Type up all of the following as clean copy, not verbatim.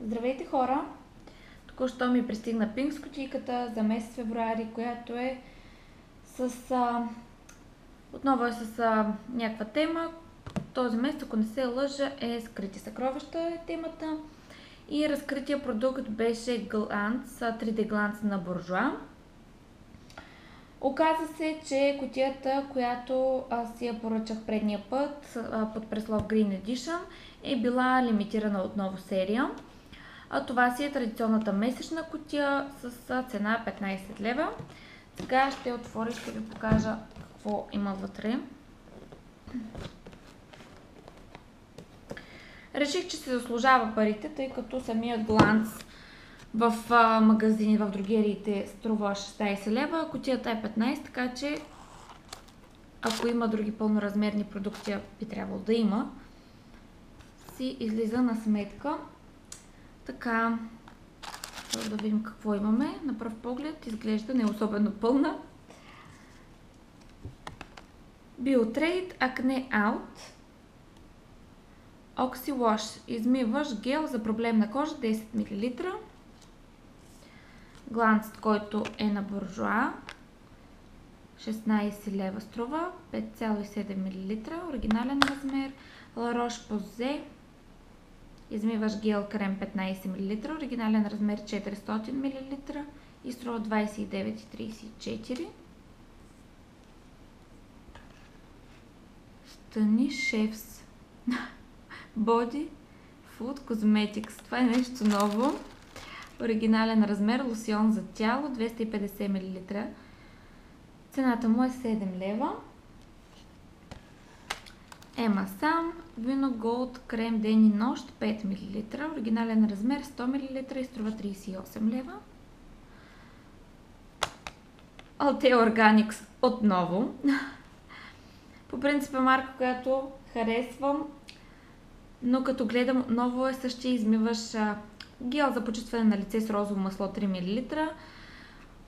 Здравейте, хора! Току-що ми пристигна пинк с кутийката за месец февруари, която е отново е с някаква тема. Този месец, ако не се лъжа, е скрити съкровища е темата. И разкрития продукт беше гланц, 3D гланц на Буржуа. Оказа се, че кутията, която аз си я поръчах предния път под преслов Green Edition, е била лимитирана отново серия. Това си е традиционната месечна кутия с цена 15 лева. Сега ще отворя и ще ви покажа какво има вътре. Реших, че се заслужава парите, тъй като самият гланц в магазини, в дрогериите струва 16 лева, кутията е 15, така че ако има други пълноразмерни продукти, би трябвало да има, си излиза на сметка. Така, да видим какво имаме. На пръв поглед изглежда не особено пълна. Biotrade Acne Out Oxy Wash, измиваш гел за проблемна кожа 10 мл. Гланц, който е на Буржуа, 16 лева струва, 5,7 мл, оригинален размер. La Roche-Posay, измиваш гел крем 15 мл, оригинален размер 400 мл и струва 29,34. Стани Шефс Body Food Cosmetics. Това е нещо ново. Оригинален размер, лосьон за тяло, 250 мл. Цената му е 7 лева. Ема Сам Вино Голд крем ден и нощ, 5 мл. Оригинален размер 100 мл и струва 38 лева. Altea Organics отново. По принцип е марка, която харесвам, но като гледам отново е същия измиваш гел за почистване на лице с розово масло 3 мл.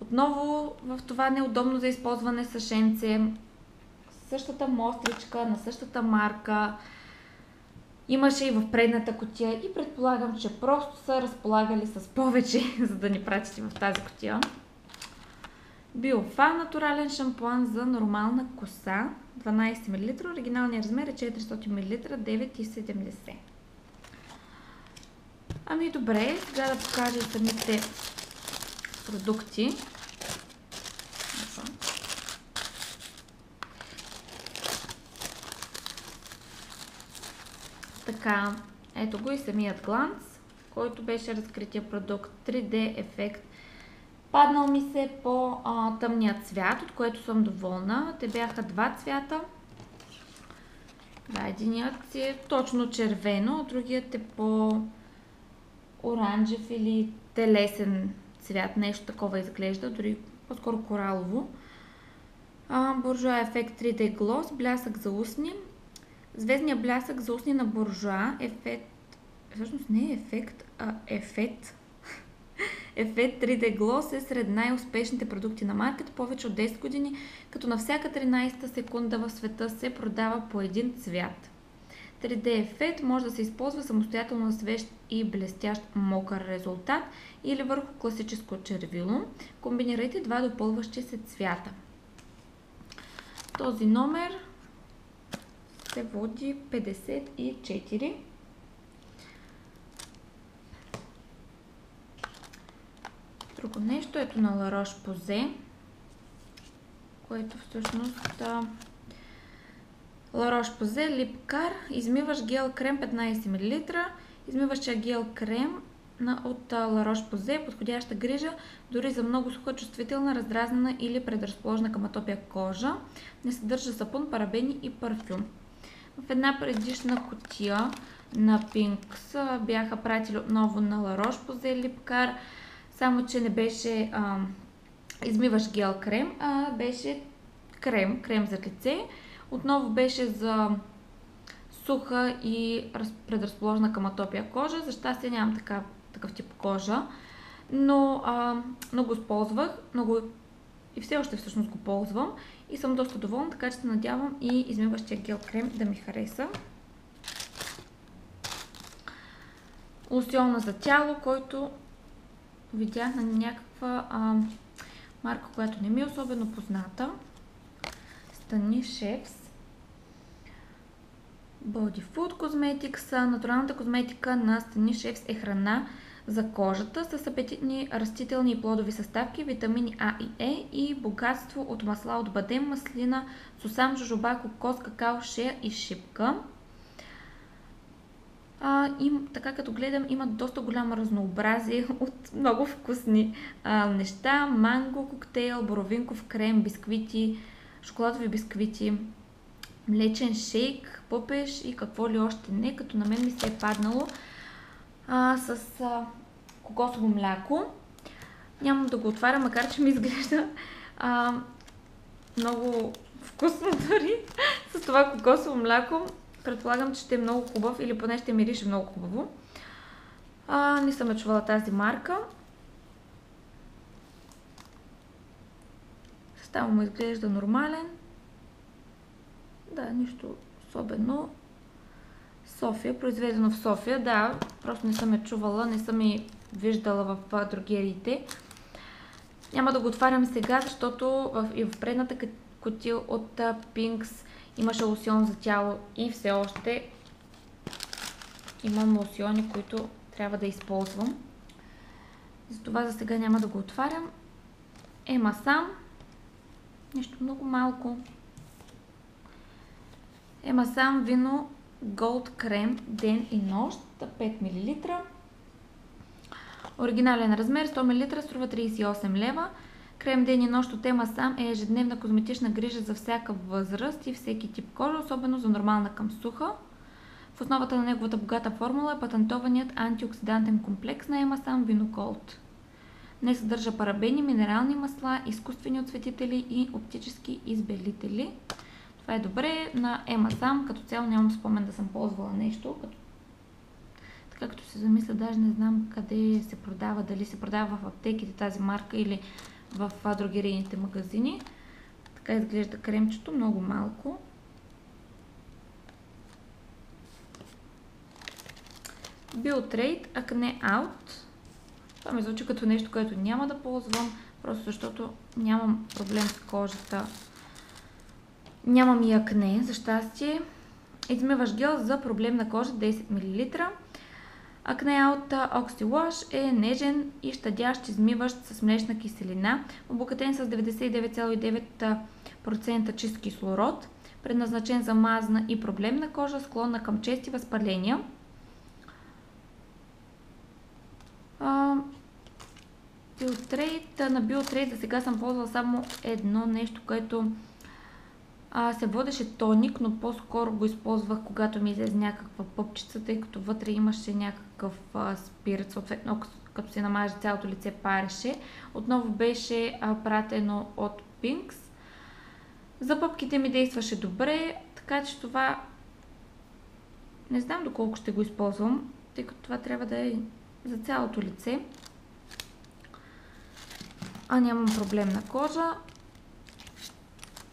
Отново в това неудобно за използване съшенце. Същата мостричка на същата марка. Имаше и в предната кутия и предполагам, че просто са разполагали с повече, за да ни пратите в тази кутия. Биофа натурален шампуан за нормална коса, 12 мл. Оригиналният размер е 400 мл, 9,70. Ами добре, сега да покажа самите продукти. Така, ето го и самият гланц, който беше разкрития продукт, 3D ефект. Паднал ми се по тъмния цвят, от което съм доволна. Те бяха два цвята. Да, единият е точно червено, а другият е по оранжев или телесен цвят. Нещо такова изглежда, дори по-скоро коралово. Буржуа ефект 3D Gloss, блясък за устни. Звездният блясък за устни на Буржуа всъщност не е ефект, а ефект. Ефект 3D Gloss е сред най-успешните продукти на марката повече от 10 години, като на всяка 13-та секунда в света се продава по един цвят. 3D ефект може да се използва самостоятелно на свеж и блестящ мокър резултат или върху класическо червило. Комбинирайте два допълващи се цвята. Този номер се води 54. Друго нещо, ето на La Roche-Posay, което всъщност La Roche-Posay Lip Care, измиваш гел крем 15 мл, измиващия гел крем от La Roche-Posay, подходяща грижа дори за много суха, чувствителна, раздразнена или предразположена към атопия кожа, не съдържа сапун, парабени и парфюм. В една предишна кутия на Pinks бяха пратили отново на La Roche-Posay Lip Care, само че не беше измиваш гел крем, а беше крем за лице. Отново беше за суха и предразположена към атопия кожа. За щастие нямам такъв тип кожа, но го използвах и все още всъщност го ползвам и съм доста доволна, така че се надявам и измиващия гел крем да ми хареса. лосьона за тяло, който видях на някаква марка, която не ми е особено позната. Stanis Chefs. Body Food Cosmetics. Натуралната козметика на Stanis Chefs е храна за кожата с апетитни растителни и плодови съставки, витамини А и Е и богатство от масла от бадем, маслина, сусам, жожоба, кокос, какао, шея и шипка. Така като гледам, има доста голямо разнообразие от много вкусни неща. Манго, коктейл, боровинков крем, бисквити, шоколадови бисквити, млечен шейк, пъпеш и какво ли още не, като на мен ми се е паднало с кокосово мляко. Нямам да го отваря, макар че ми изглежда много вкусно дори с това кокосово мляко. Предполагам, че ще е много хубав или поне ще мирише много хубаво. Не съм чувала тази марка. Съставът му изглежда нормален. Да, нищо особено. София, произведено в София. Да, просто не съм я чувала, не съм я виждала в дрогериите. Няма да го отварям сега, защото и в предната кутия от Pinks имаше лосьон за тяло и все още имам лосьони, които трябва да използвам. Затова за сега няма да го отварям. Ема сам. Нещо много малко. Ема сам вино Gold крем ден и нощ 5 мл. Оригинален размер 100 мл струва 38 лева. Крем ден и нощ от Ема Сам е ежедневна козметична грижа за всяка възраст и всеки тип кожа, особено за нормална към суха. В основата на неговата богата формула е патентованият антиоксидантен комплекс на Ема Сам Вино Gold. Не съдържа парабени, минерални масла, изкуствени отцветители и оптически избелители. Това е добре. На Ема Сам като цяло нямам спомен да съм ползвала нещо. Така като се замисля, даже не знам къде се продава, дали се продава в аптеките тази марка или в дрогерийните магазини. Така изглежда кремчето, много малко. Biotrade Acne Out. Това ми звучи като нещо, което няма да ползвам, просто защото нямам проблем с кожата. Нямам и акне, за щастие. Измиваш гел за проблемна кожа 10 мл. Acne Out Oxy Wash е нежен и щадящ измиващ с млечна киселина, обогатен с 99,9% чист кислород, предназначен за мазна и проблемна кожа, склонна към чести възпаления. На Biotrade за сега съм ползвала само едно нещо, което се водеше тоник, но по-скоро го използвах, когато ми излезе някаква пъпчица, тъй като вътре имаше някакъв спирт, съответно като се намаже цялото лице пареше. Отново беше пратено от Pinks. За пъпките ми действаше добре, така че това не знам доколко ще го използвам, тъй като това трябва да е за цялото лице. Нямам проблемна кожа.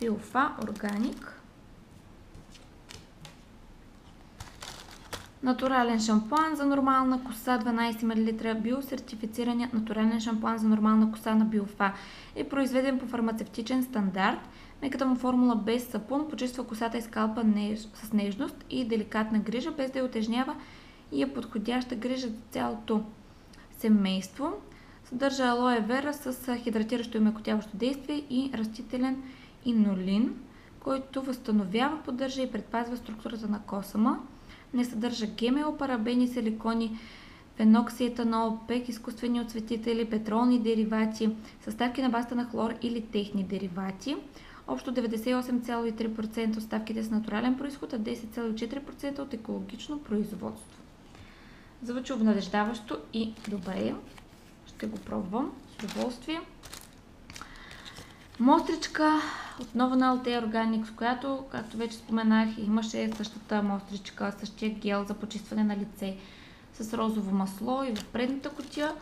Билфа Органик. Натурален шампуан за нормална коса 12 мл. Биосертифицираният натурален шампуан за нормална коса на Билфа е произведен по фармацевтичен стандарт. Меката му формула без сапун почиства косата и скалпа с нежност и деликатна грижа, без да я утежнява и е подходяща грижа за цялото семейство. Съдържа алоe вера с хидратиращо и мекотяващо действие и растителен инолин, който възстановява, поддържа и предпазва структурата на косама. Не съдържа ГМО, парабени, силикони, феноксиетанол, пек, изкуствени отцветители, петролни деривати, съставки на базата на хлор или техни деривати. Общо 98,3% от съставките с натурален произход, а 10,4% от екологично производство. Звучи обнадеждаващо и добре. Ще го пробвам с удоволствие. Мостричка отново на Altea Organics, която, както вече споменах, имаше същата мостричка, същия гел за почистване на лице с розово масло и в предната кутия.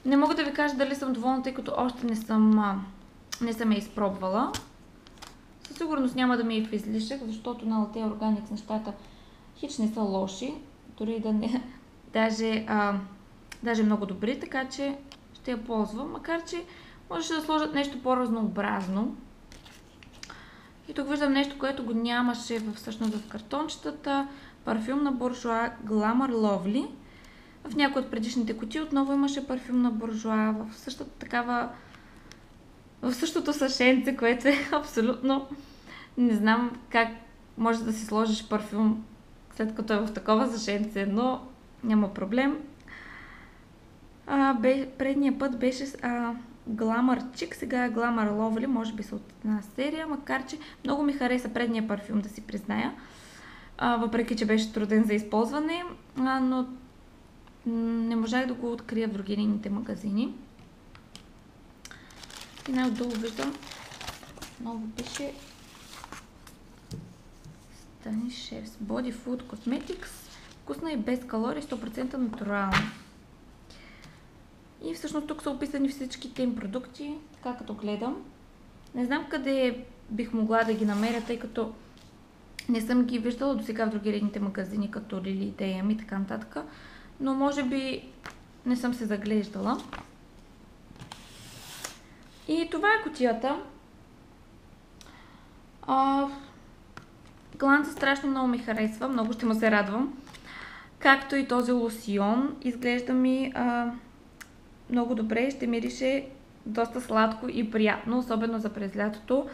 Не мога да ви кажа дали съм доволна, тъй като още не съм я изпробвала. Със сигурност няма да ми е в излишък, защото на Altea Organics нещата хич не са лоши, дори даже много добри, така че ще я ползвам, макар че можеше да сложат нещо по-разнообразно. И тук виждам нещо, което го нямаше всъщност в картончетата. Парфюм на Bourjois Glamour Lovely. В някои от предишните кутии отново имаше парфюм на Bourjois в същото сашенце, което е абсолютно... Не знам как може да си сложиш парфюм след като е в такова сашенце, но няма проблем. Предния път беше Glamour Chic, сега е Glamour Lovely, може би са от една серия, макар че много ми хареса предния парфюм, да си призная. Въпреки че беше труден за използване, но не можах да го открия в други нейните магазини. И най-отдолу виждам, много пише Stanislav's Body Food Cosmetics, вкусна и без калории, 100% натурална. И всъщност тук са описани всичките им продукти, така като гледам. Не знам къде бих могла да ги намеря, тъй като не съм ги виждала до сега в други редните магазини, като Lily, DM и така нататък. Но може би не съм се заглеждала. И това е кутията. Гланца страшно много ми харесва, много ще му се радвам. Както и този лосион, изглежда ми много добре, ще мирише доста сладко и приятно, особено за през лятото.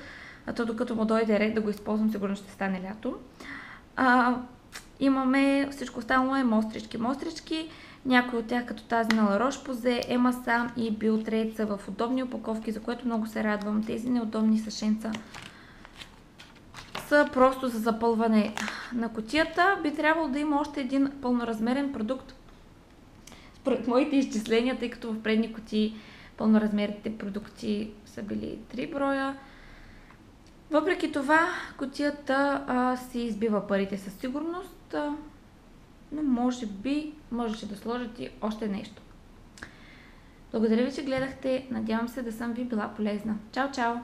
То докато му дойде ред да го използвам, сигурно ще стане лято. Имаме всичко останало е мострички. Някои от тях, като тази на La Roche-Posay, Ема Сам и Billtrade са в удобни опаковки, за което много се радвам. Тези неудобни сашенца са просто за запълване на кутията. Би трябвало да има още един пълноразмерен продукт. Според моите изчисления, тъй като в предни кутии пълноразмерните продукти са били 3 броя. Въпреки това, кутията си избива парите със сигурност, но може би можеше да сложат и още нещо. Благодаря ви, че гледахте. Надявам се да съм ви била полезна. Чао, чао!